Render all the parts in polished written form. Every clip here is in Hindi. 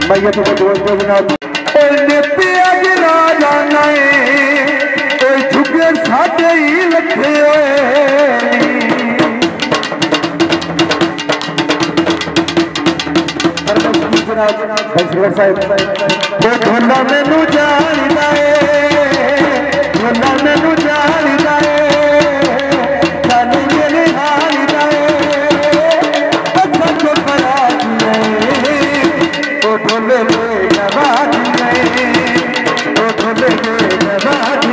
मैयत को दोस्त जनाब ओए पिया गिरा जाना ओए झुके साथे ही लखे वो ढोला मैनू जानदा ढोला मैनू जानदा सानू मेरे हाल दा पत्थर को परा वो ढोले में नवाज वो ढोले में नवाज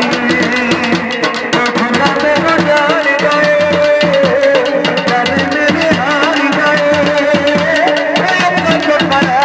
वो ढोला मैनू जानदा सानू मेरे हाल दा पत्थर को परा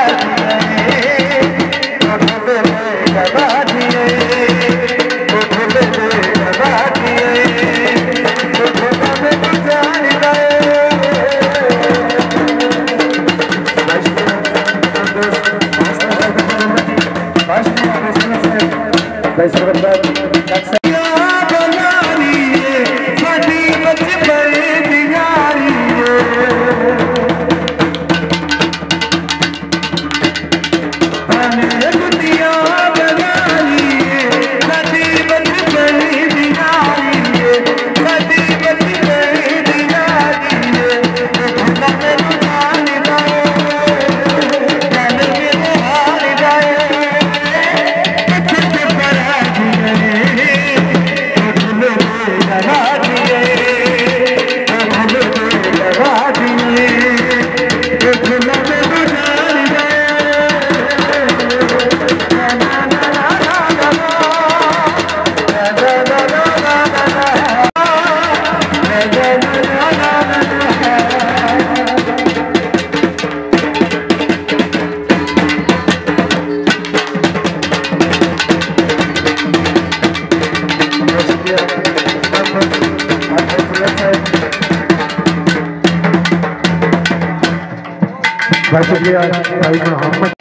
शुक्रिया भाई मोहम्मद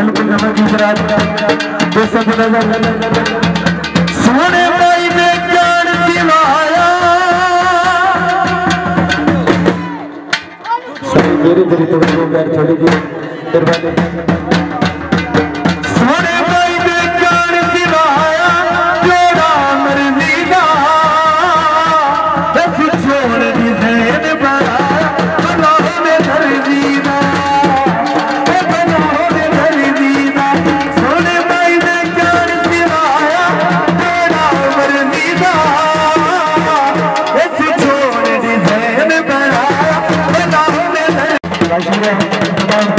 बिल्कुल नमक गुजरात दोस्तों सोने भाई ने जान सिवाया मेरी तेरी तो यार छोड़ी दी सोने भाई ने जान सिवाया जोड़ा मर्जी दा बस छोड़ दी जैन बनाया बनाओ ने दर्जी दा बनाओ ने दर्जी दा सोने भाई ने जान सिवाया जोड़ा मर्जी दा बस छोड़ दी जैन बनाया बनाओ ने दर्जी दा